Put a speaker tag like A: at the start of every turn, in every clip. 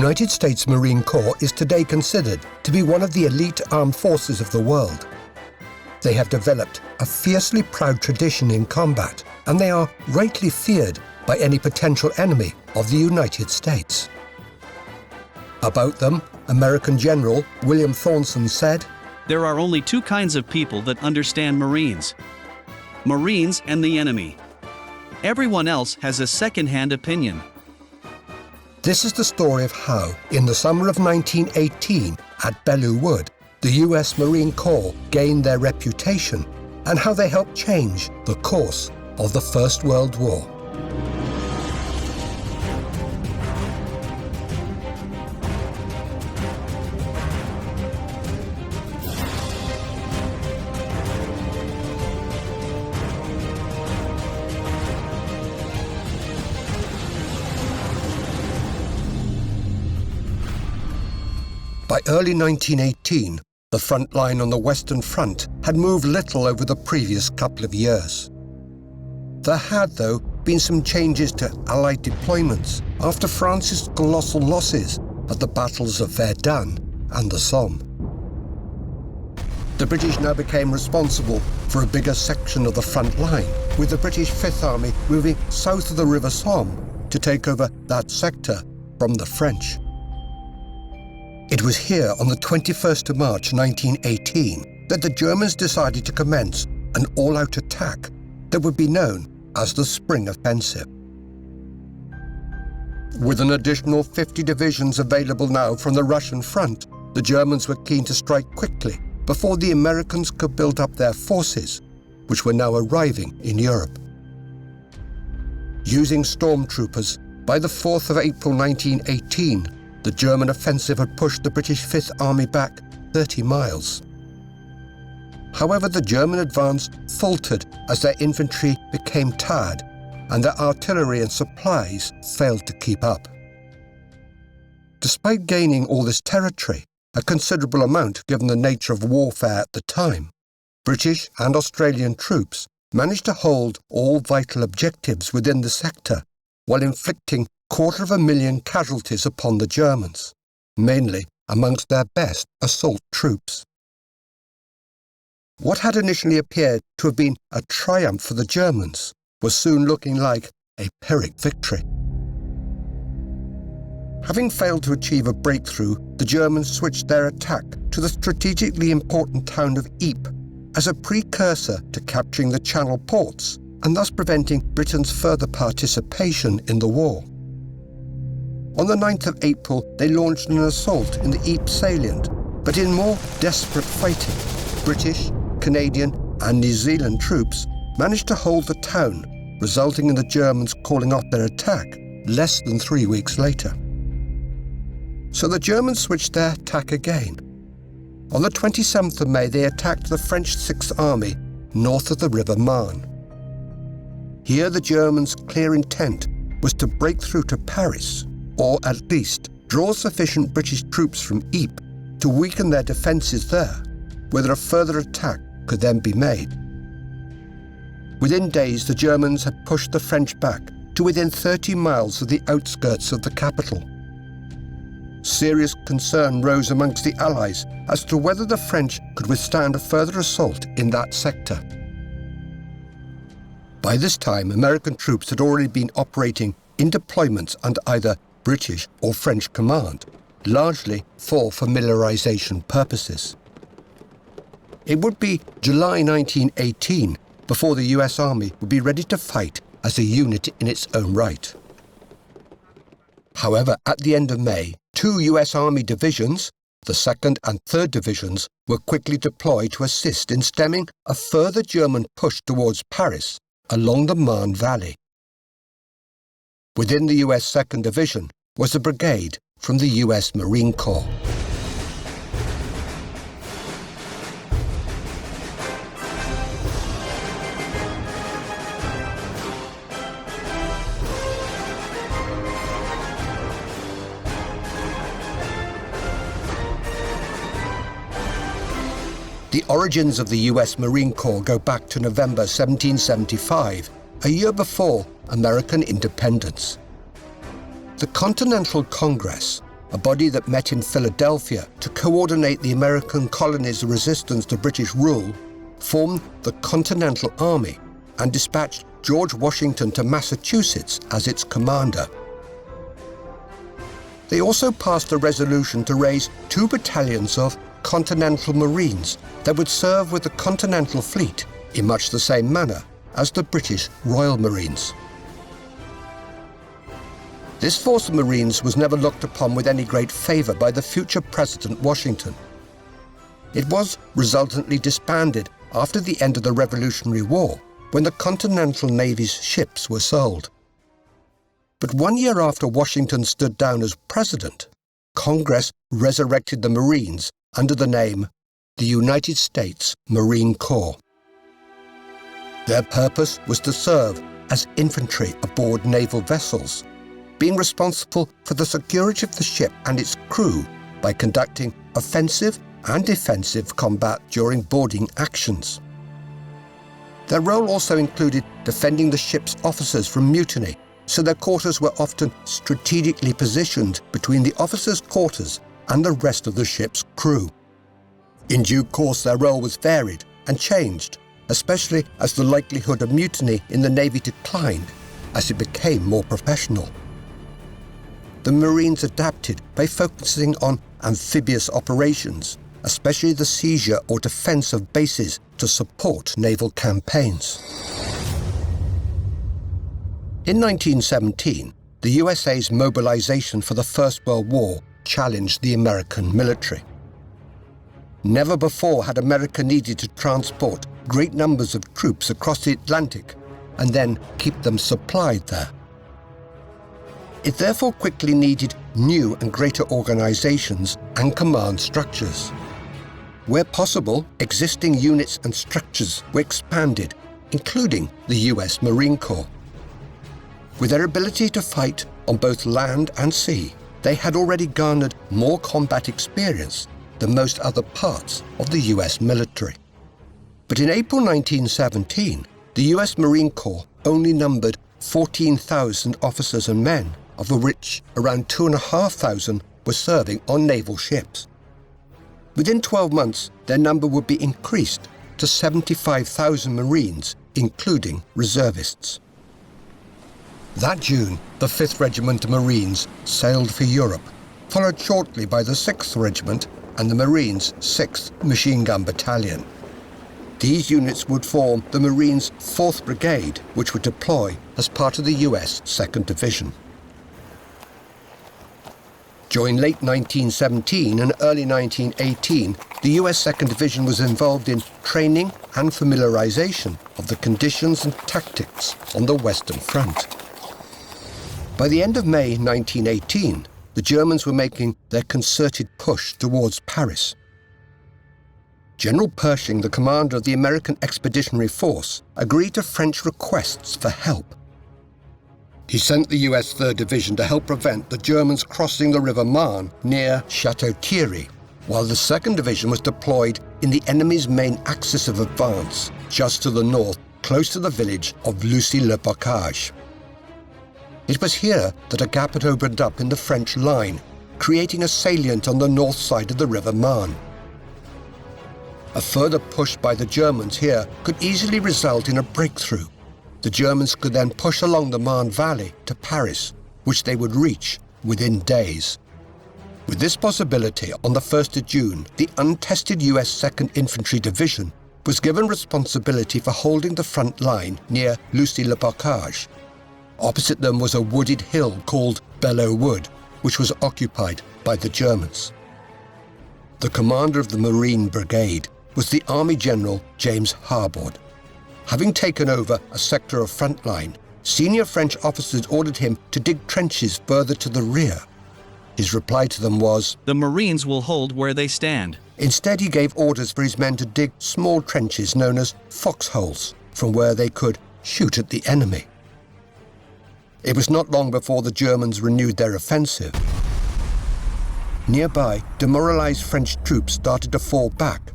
A: United States Marine Corps is today considered to be one of the elite armed forces of the world. They have developed a fiercely proud tradition in combat, and they are rightly feared by any potential enemy of the United States. About them, American General William Thornton said,
B: "There are only two kinds of people that understand Marines: Marines and the enemy. Everyone else has a second-hand opinion."
A: This is the story of how, in the summer of 1918, at Belleau Wood, the US Marine Corps gained their reputation and how they helped change the course of the First World War. By early 1918, the front line on the Western Front had moved little over the previous couple of years. There had, though, been some changes to Allied deployments after France's colossal losses at the battles of Verdun and the Somme. The British now became responsible for a bigger section of the front line, with the British Fifth Army moving south of the River Somme to take over that sector from the French. It was here on the 21st of March 1918 that the Germans decided to commence an all-out attack that would be known as the Spring Offensive. With an additional 50 divisions available now from the Russian front, the Germans were keen to strike quickly before the Americans could build up their forces, which were now arriving in Europe. Using stormtroopers, by the 4th of April 1918, the German offensive had pushed the British Fifth Army back 30 miles. However, the German advance faltered as their infantry became tired and their artillery and supplies failed to keep up. Despite gaining all this territory, a considerable amount given the nature of warfare at the time, British and Australian troops managed to hold all vital objectives within the sector while inflicting 250,000 casualties upon the Germans, mainly amongst their best assault troops. What had initially appeared to have been a triumph for the Germans was soon looking like a Pyrrhic victory. Having failed to achieve a breakthrough, the Germans switched their attack to the strategically important town of Ypres as a precursor to capturing the Channel ports and thus preventing Britain's further participation in the war. On the 9th of April, they launched an assault in the Ypres salient, but in more desperate fighting, British, Canadian and New Zealand troops managed to hold the town, resulting in the Germans calling off their attack less than 3 weeks later. So the Germans switched their attack again. On the 27th of May, they attacked the French Sixth Army north of the River Marne. Here the Germans' clear intent was to break through to Paris, or at least draw sufficient British troops from Ypres to weaken their defences there, whether a further attack could then be made. Within days, the Germans had pushed the French back to within 30 miles of the outskirts of the capital. Serious concern rose amongst the Allies as to whether the French could withstand a further assault in that sector. By this time, American troops had already been operating in deployments under either British or French command, largely for familiarization purposes. It would be July 1918 before the US Army would be ready to fight as a unit in its own right. However, at the end of May, 2 US Army divisions, the 2nd and 3rd Divisions, were quickly deployed to assist in stemming a further German push towards Paris along the Marne Valley. Within the US 2nd Division was a brigade from the US Marine Corps. The origins of the US Marine Corps go back to November 1775, a year before American independence. The Continental Congress, a body that met in Philadelphia to coordinate the American colonies' resistance to British rule, formed the Continental Army and dispatched George Washington to Massachusetts as its commander. They also passed a resolution to raise 2 battalions of Continental Marines that would serve with the Continental Fleet in much the same manner as the British Royal Marines. This force of Marines was never looked upon with any great favour by the future President Washington. It was resultantly disbanded after the end of the Revolutionary War, when the Continental Navy's ships were sold. But 1 year after Washington stood down as president, Congress resurrected the Marines under the name the United States Marine Corps. Their purpose was to serve as infantry aboard naval vessels, being responsible for the security of the ship and its crew by conducting offensive and defensive combat during boarding actions. Their role also included defending the ship's officers from mutiny, so their quarters were often strategically positioned between the officers' quarters and the rest of the ship's crew. In due course, their role was varied and changed, especially as the likelihood of mutiny in the Navy declined as it became more professional. The Marines adapted by focusing on amphibious operations, especially the seizure or defense of bases to support naval campaigns. In 1917, the USA's mobilization for the First World War challenged the American military. Never before had America needed to transport great numbers of troops across the Atlantic and then keep them supplied there. It therefore quickly needed new and greater organizations and command structures. Where possible, existing units and structures were expanded, including the US Marine Corps. With their ability to fight on both land and sea, they had already garnered more combat experience than most other parts of the US military. But in April 1917, the US Marine Corps only numbered 14,000 officers and men, of which around 2,500 were serving on naval ships. Within 12 months, their number would be increased to 75,000 Marines, including reservists. That June, the 5th Regiment of Marines sailed for Europe, followed shortly by the 6th Regiment and the Marines' 6th Machine Gun Battalion. These units would form the Marines' 4th Brigade, which would deploy as part of the US 2nd Division. During late 1917 and early 1918, the US 2nd Division was involved in training and familiarization of the conditions and tactics on the Western Front. By the end of May 1918, the Germans were making their concerted push towards Paris. General Pershing, the commander of the American Expeditionary Force, agreed to French requests for help. He sent the US 3rd Division to help prevent the Germans crossing the River Marne near Château-Thierry, while the 2nd Division was deployed in the enemy's main axis of advance, just to the north, close to the village of Lucy-le-Bocage. It was here that a gap had opened up in the French line, creating a salient on the north side of the River Marne. A further push by the Germans here could easily result in a breakthrough. The Germans could then push along the Marne Valley to Paris, which they would reach within days. With this possibility, on the 1st of June, the untested US 2nd Infantry Division was given responsibility for holding the front line near Lucy-le-Bocage. Opposite them was a wooded hill called Belleau Wood, which was occupied by the Germans. The commander of the Marine Brigade was the Army General James Harbord. Having taken over a sector of front line, senior French officers ordered him to dig trenches further to the rear. His reply to them was,
B: "The Marines will hold where they stand."
A: Instead, he gave orders for his men to dig small trenches known as foxholes, from where they could shoot at the enemy. It was not long before the Germans renewed their offensive. Nearby, demoralized French troops started to fall back.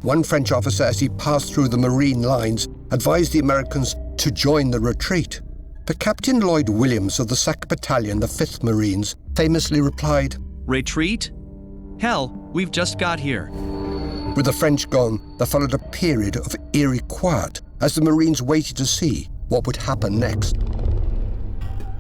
A: One French officer, as he passed through the Marine lines, advised the Americans to join the retreat. But Captain Lloyd Williams of the 2nd Battalion, the 5th Marines, famously replied,
B: Retreat? Hell, we've just got here.
A: With the French gone, there followed a period of eerie quiet as the Marines waited to see what would happen next.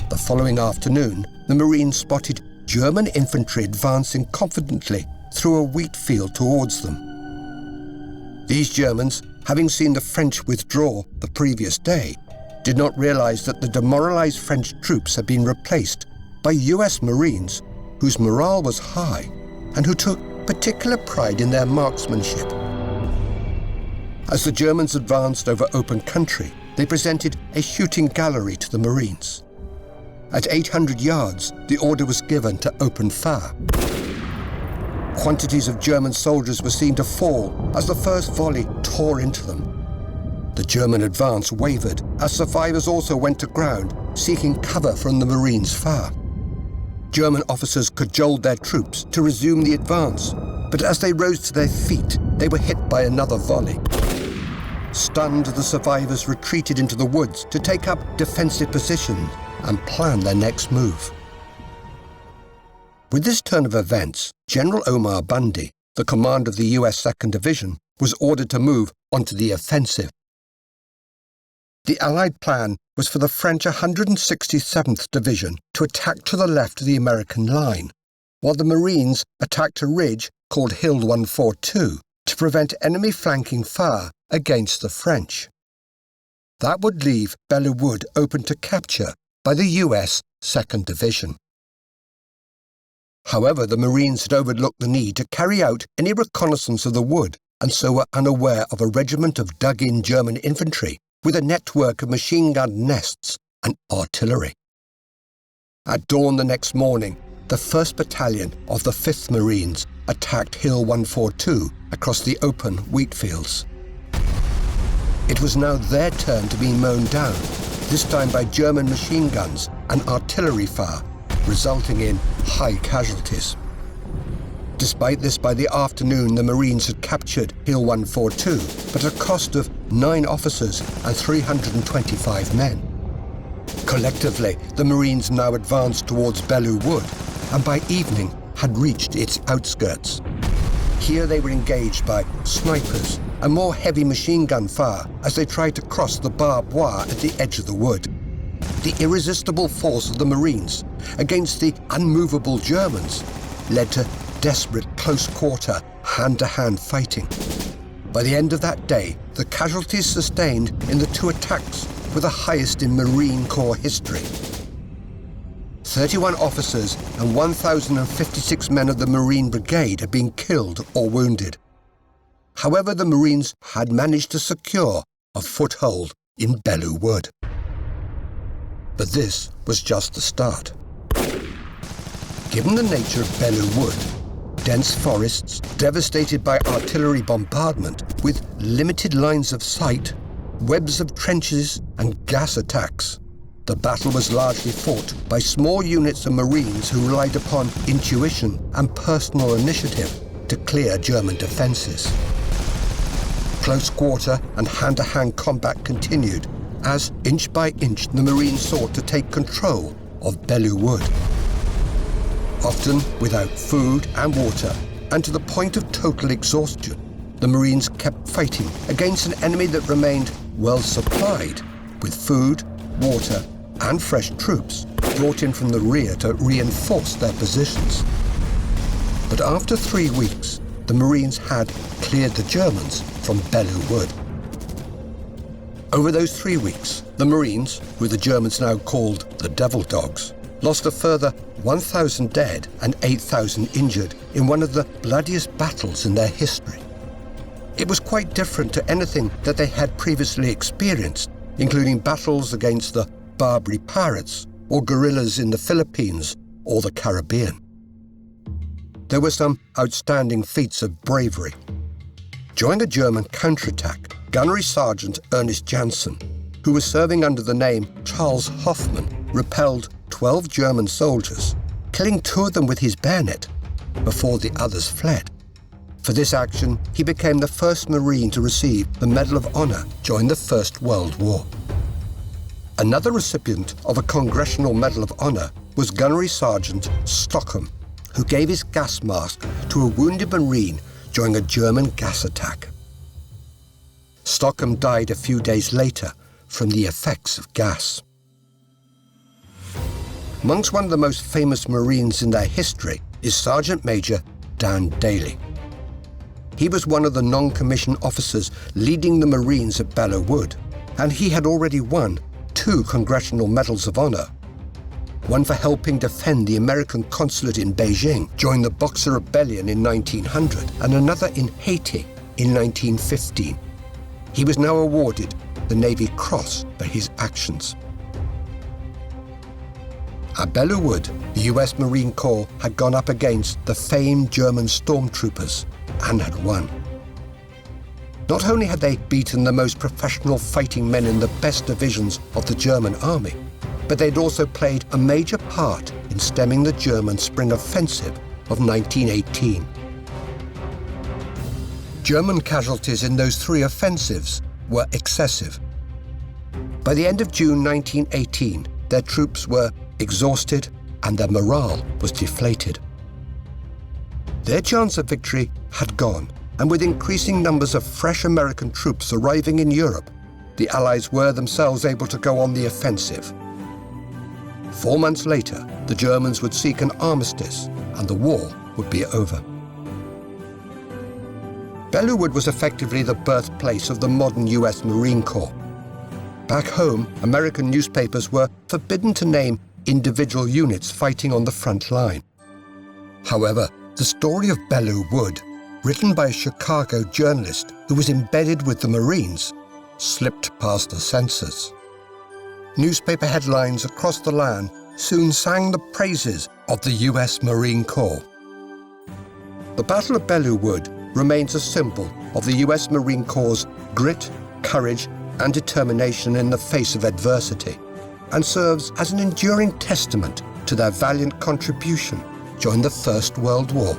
A: The following afternoon, the Marines spotted German infantry advancing confidently through a wheat field towards them. These Germans, having seen the French withdraw the previous day, did not realize that the demoralized French troops had been replaced by US Marines whose morale was high and who took particular pride in their marksmanship. As the Germans advanced over open country, they presented a shooting gallery to the Marines. At 800 yards, the order was given to open fire. Quantities of German soldiers were seen to fall as the first volley tore into them. The German advance wavered as survivors also went to ground, seeking cover from the Marines' fire. German officers cajoled their troops to resume the advance, but as they rose to their feet, they were hit by another volley. Stunned, the survivors retreated into the woods to take up defensive positions and plan their next move. With this turn of events, General Omar Bundy, the commander of the US 2nd Division, was ordered to move onto the offensive. The Allied plan was for the French 167th Division to attack to the left of the American line, while the Marines attacked a ridge called Hill 142 to prevent enemy flanking fire against the French. That would leave Belleau Wood open to capture by the US 2nd Division. However, the Marines had overlooked the need to carry out any reconnaissance of the wood and so were unaware of a regiment of dug-in German infantry with a network of machine gun nests and artillery. At dawn the next morning, the 1st Battalion of the 5th Marines attacked Hill 142 across the open wheat fields. It was now their turn to be mown down, this time by German machine guns and artillery fire, resulting in high casualties. Despite this, by the afternoon, the Marines had captured Hill 142, but at a cost of 9 officers and 325 men. Collectively, the Marines now advanced towards Belleau Wood, and by evening had reached its outskirts. Here they were engaged by snipers and more heavy machine gun fire as they tried to cross the barbed wire at the edge of the wood. The irresistible force of the Marines against the unmovable Germans led to desperate close-quarter, hand-to-hand fighting. By the end of that day, the casualties sustained in the 2 attacks were the highest in Marine Corps history. 31 officers and 1,056 men of the Marine Brigade had been killed or wounded. However, the Marines had managed to secure a foothold in Belleau Wood. But this was just the start. Given the nature of Belleau Wood, dense forests devastated by artillery bombardment with limited lines of sight, webs of trenches and gas attacks, the battle was largely fought by small units of Marines who relied upon intuition and personal initiative to clear German defences. Close quarter and hand-to-hand combat continued as, inch by inch, the Marines sought to take control of Belleau Wood. Often without food and water, and to the point of total exhaustion, the Marines kept fighting against an enemy that remained well supplied with food, water, and fresh troops brought in from the rear to reinforce their positions. But after 3 weeks, the Marines had cleared the Germans from Belleau Wood. Over those 3 weeks, the Marines, who the Germans now called the Devil Dogs, lost a further 1,000 dead and 8,000 injured in one of the bloodiest battles in their history. It was quite different to anything that they had previously experienced, including battles against the Barbary pirates or guerrillas in the Philippines or the Caribbean. There were some outstanding feats of bravery. During a German counterattack, Gunnery Sergeant Ernest Janssen, who was serving under the name Charles Hoffmann, repelled 12 German soldiers, killing 2 of them with his bayonet before the others fled. For this action, he became the first Marine to receive the Medal of Honor during the First World War. Another recipient of a Congressional Medal of Honor was Gunnery Sergeant Stockham, who gave his gas mask to a wounded Marine during a German gas attack. Stockham died a few days later from the effects of gas. Amongst one of the most famous Marines in their history is Sergeant Major Dan Daly. He was one of the non-commissioned officers leading the Marines at Belleau Wood, and he had already won 2 Congressional Medals of Honor. One for helping defend the American consulate in Beijing during the Boxer Rebellion in 1900, and another in Haiti in 1915. He was now awarded the Navy Cross for his actions. At Belleau Wood, the US Marine Corps had gone up against the famed German stormtroopers and had won. Not only had they beaten the most professional fighting men in the best divisions of the German army, but they'd also played a major part in stemming the German spring offensive of 1918. German casualties in those 3 offensives were excessive. By the end of June 1918, their troops were exhausted and their morale was deflated. Their chance of victory had gone, and with increasing numbers of fresh American troops arriving in Europe, the Allies were themselves able to go on the offensive. 4 months later, the Germans would seek an armistice and the war would be over. Belleau Wood was effectively the birthplace of the modern US Marine Corps. Back home, American newspapers were forbidden to name individual units fighting on the front line. However, the story of Belleau Wood, written by a Chicago journalist who was embedded with the Marines, slipped past the censors. Newspaper headlines across the land soon sang the praises of the US Marine Corps. The Battle of Belleau Wood remains a symbol of the US Marine Corps' grit, courage, and determination in the face of adversity, and serves as an enduring testament to their valiant contribution during the First World War.